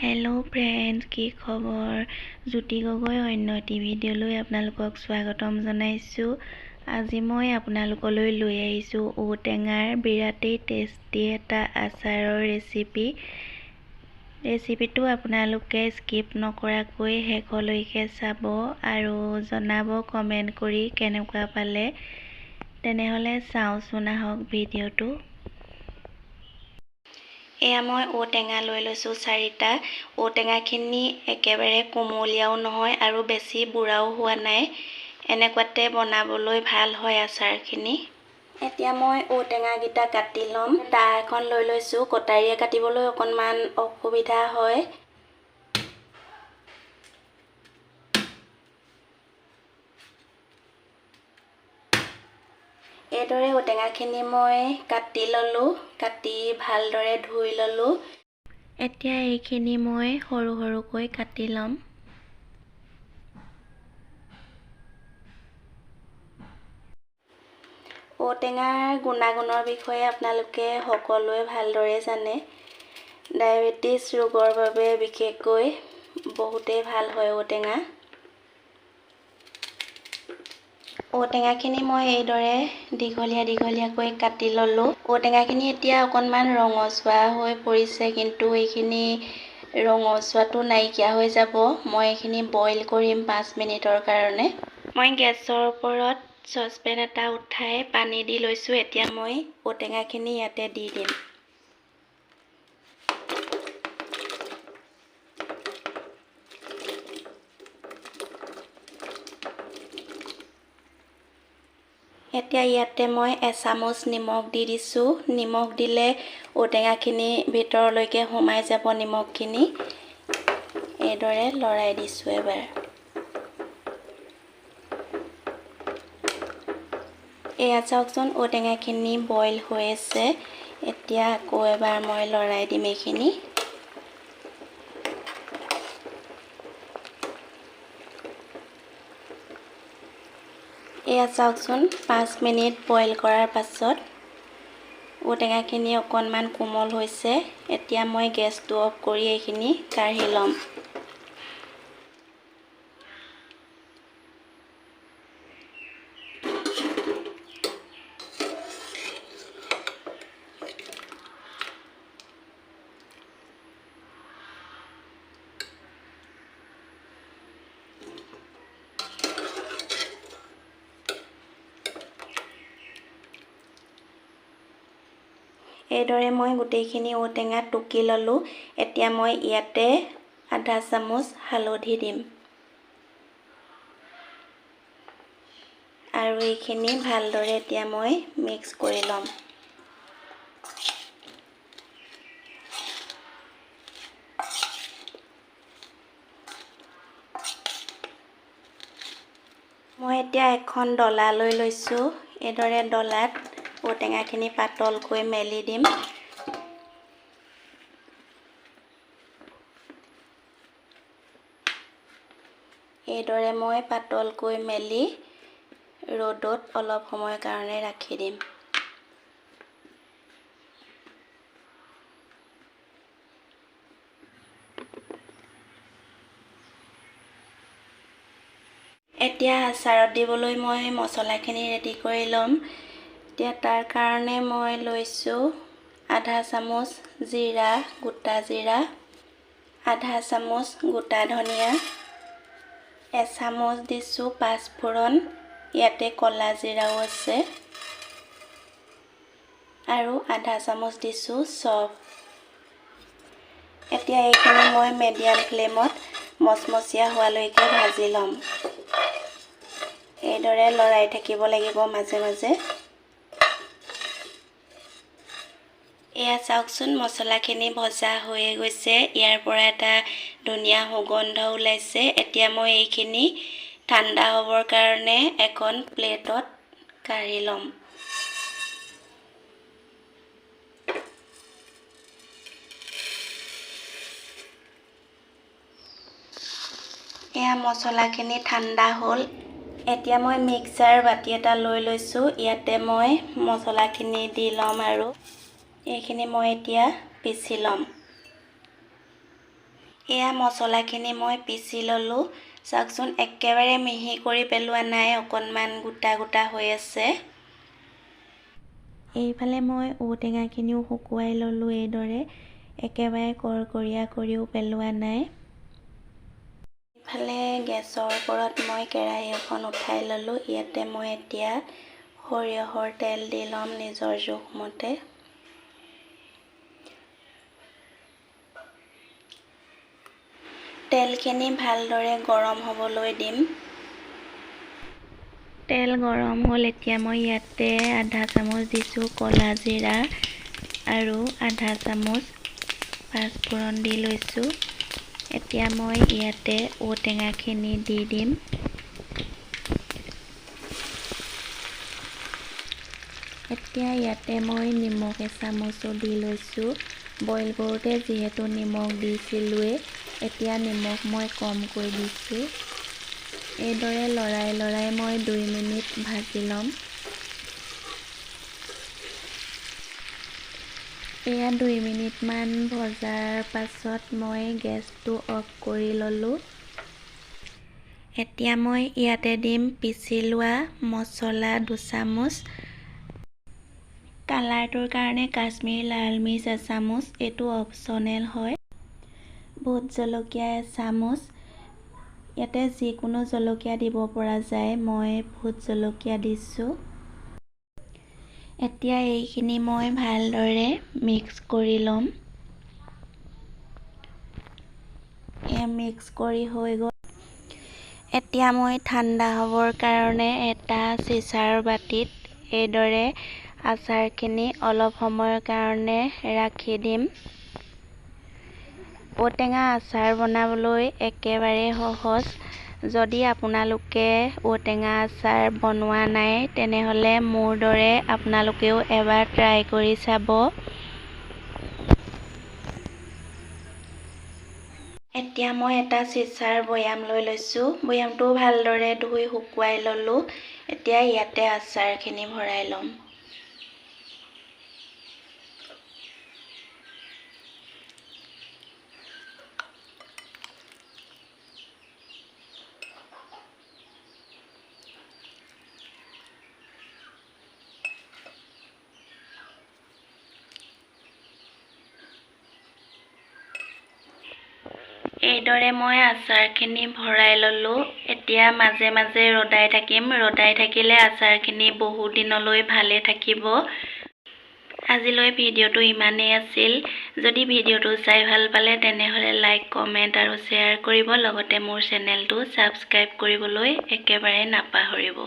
Hello' friends, কি খবৰ? জ্যোতি গগৈ অন্য এটি ভিডিঅ'লৈ আপোনালোকক স্বাগতম জনাইছোঁ। আজি মই আপোনালোকলৈ লৈ আহিছোঁ ঔটেঙাৰ বিৰাটেই টেষ্টি এটা আচাৰৰ ৰেচিপিটো আপোনালোকে স্কিপ নকৰাকৈ শেষলৈকে চাব আৰু জনাব কমেণ্ট কৰি কেনেকুৱা পালে। তেনেহ'লে চাওঁচোন আহক ভিডিঅ'টো। এয়া মই ঔটেঙা লৈ লৈছোঁ 4টা। ঔটেঙাখিনি একেবাৰে কোমলীয়াও নহয় আৰু বেছি বুঢ়াও হোৱা নাই। এনেকুৱাতে বনাবলৈ ভাল হয় আচাৰখিনি। এতিয়া মই ঔটেঙাকেইটা কাটি ল'ম। দা এখন লৈ লৈছোঁ। কটাৰীয়ে কাটিবলৈ অকণমান অসুবিধা হয়। এইদৰে ঔটেঙাখিনি মই কাটি ল'লোঁ। কাটি ভালদৰে ধুই ল'লোঁ। এতিয়া এইখিনি মই সৰু সৰুকৈ কাটি ল'ম। ঔটেঙাৰ গুণাগুণৰ বিষয়ে আপোনালোকে সকলোৱে ভালদৰে জানে। ডায়েবেটিছ ৰোগৰ বাবে বিশেষকৈ বহুতেই ভাল হয় ঔটেঙা। ঔটেঙাখিনি মই এইদৰে দীঘলীয়াকৈ কাটি ল'লোঁ। ঔটেঙাখিনি এতিয়া অকণমান ৰঙচুৱা হৈ পৰিছে, কিন্তু এইখিনি ৰঙচুৱাটো নাইকিয়া হৈ যাব। মই এইখিনি বইল কৰিম 5 মিনিটৰ কাৰণে। মই গেছৰ ওপৰত চচপেন এটা উঠাই পানী দি লৈছোঁ। এতিয়া মই ঔটেঙাখিনি ইয়াতে দি দিম। এতিয়া ইয়াতে মই এচামুচ নিমখ দি দিছোঁ। নিমখ দিলে ঔটেঙাখিনি ভিতৰলৈকে সোমাই যাব নিমখখিনি। এইদৰে লৰাই দিছোঁ এবাৰ। এয়া চাওকচোন, ঔটেঙাখিনি বইল হৈ আছে। এতিয়া আকৌ এবাৰ মই লৰাই দিম এইখিনি। এয়া চাওকচোন, 5 মিনিট বইল কৰাৰ পাছত ঔটেঙাখিনি অকণমান কোমল হৈছে। এতিয়া মই গেছটো অফ কৰি এইখিনি কাঢ়ি ল'ম। এইদৰে মই গোটেইখিনি ঔটেঙা টুকি ল'লোঁ। এতিয়া মই ইয়াতে আধা চামুচ হালধি দিম আৰু এইখিনি ভালদৰে এতিয়া মই মিক্স কৰি ল'ম। মই এতিয়া এখন ডলা লৈ লৈছোঁ। এইদৰে ডলাত ঔটেঙাখিনি পাতলকৈ মেলি দিম। এইদৰে মই পাতলকৈ মেলি ৰ'দত অলপ সময়ৰ কাৰণে ৰাখি দিম। এতিয়া আচাৰত দিবলৈ মই মছলাখিনি ৰেডি কৰি ল'ম। এতিয়া তাৰ কাৰণে মই লৈছোঁ আধা চামুচ জিৰা, গোটা জিৰা, আধা চামুচ গোটা ধনিয়া, এচামুচ দিছোঁ পাঁচফোৰণ, ইয়াতে ক'লা জিৰাও আছে, আৰু আধা চামুচ দিছোঁ চফ। এতিয়া এইখিনি মই মিডিয়াম ফ্লেমত মচমচীয়া হোৱালৈকে ভাজি ল'ম। এইদৰে লৰাই থাকিব লাগিব মাজে মাজে। এয়া চাওকচোন, মছলাখিনি ভজা হৈ গৈছে। ইয়াৰ পৰা এটা ধুনীয়া সুগন্ধ ওলাইছে। এতিয়া মই এইখিনি ঠাণ্ডা হ'বৰ কাৰণে এখন প্লেটত কাঢ়ি ল'ম। এয়া মছলাখিনি ঠাণ্ডা হ'ল। এতিয়া মই মিক্সাৰ বাতি এটা লৈ লৈছোঁ। ইয়াতে মই মছলাখিনি দি ল'ম আৰু এইখিনি মই এতিয়া পিচি ল'ম। এয়া মছলাখিনি মই পিচি ল'লোঁ। চাওকচোন একেবাৰে মিহি কৰি পেলোৱা নাই, অকণমান গোটা গোটা হৈ আছে। এইফালে মই ঔটেঙাখিনিও শুকুৱাই ল'লোঁ এইদৰে, একেবাৰে কৰকৰীয়া কৰিও পেলোৱা নাই। ইফালে গেছৰ ওপৰত মই কেৰাহী এখন উঠাই ল'লোঁ। ইয়াতে মই এতিয়া সৰিয়হৰ তেল দি ল'ম নিজৰ জোখমতে। তেলখিনি ভালদৰে গৰম হ'বলৈ দিম। তেল গৰম হ'ল, এতিয়া মই ইয়াতে আধা চামুচ দিছোঁ ক'লা জিৰা আৰু আধা চামুচ পাঁচফোৰণ দি লৈছোঁ। এতিয়া মই ইয়াতে ঔটেঙাখিনি দি দিম। এতিয়া ইয়াতে মই নিমখ এচামুচো দি লৈছোঁ। বইল কৰোঁতে যিহেতু নিমখ দিছিলোঁৱেই, এতিয়া নিমখ মই কমকৈ দিছোঁ। এইদৰে লৰাই মই 2 মিনিট ভাজি ল'ম। এয়া 2 মিনিটমান ভজাৰ পাছত মই গেছটো অফ কৰি ল'লোঁ। এতিয়া মই ইয়াতে দিম পিচি লোৱা মছলা 2 চামুচ। কালাৰটোৰ কাৰণে কাশ্মীৰী লাল মিৰ্চ এচামুচ, এইটো অপচনেল হয়। ভোট জলকীয়া এচামুচ, ইয়াতে যিকোনো জলকীয়া দিব পৰা যায়, মই ভোট জলকীয়া দিছোঁ। এতিয়া এইখিনি মই ভালদৰে মিক্স কৰি ল'ম। মিক্স কৰি হৈ গ'ল। এতিয়া মই ঠাণ্ডা হ'বৰ কাৰণে এটা চিচাৰ বাটিত এইদৰে আচাৰখিনি অলপ সময়ৰ কাৰণে ৰাখি দিম। ঔটেঙা আচাৰ বনাবলৈ একেবাৰে সহজ। যদি আপোনালোকে ঔটেঙা আচাৰ বনোৱা নাই, তেনেহ'লে মোৰ দৰে আপোনালোকেও এবাৰ ট্ৰাই কৰি চাব। এতিয়া মই এটা চিচাৰ বৈয়াম লৈ লৈছোঁ। বৈয়ামটো ভালদৰে ধুই শুকুৱাই ল'লোঁ। এতিয়া ইয়াতে আচাৰখিনি ভৰাই ল'ম। এইদৰে মই আচাৰখিনি ভৰাই ল'লোঁ। এতিয়া মাজে মাজে ৰদাই থাকিম। ৰদাই থাকিলে আচাৰখিনি বহু দিনলৈ ভালে থাকিব। আজিলৈ ভিডিঅ'টো ইমানেই আছিল। যদি ভিডিঅ'টো চাই ভাল পালে তেনেহ'লে লাইক, কমেণ্ট আৰু শ্বেয়াৰ কৰিব। লগতে মোৰ চেনেলটো ছাবস্ক্ৰাইব কৰিবলৈ একেবাৰে নাপাহৰিব।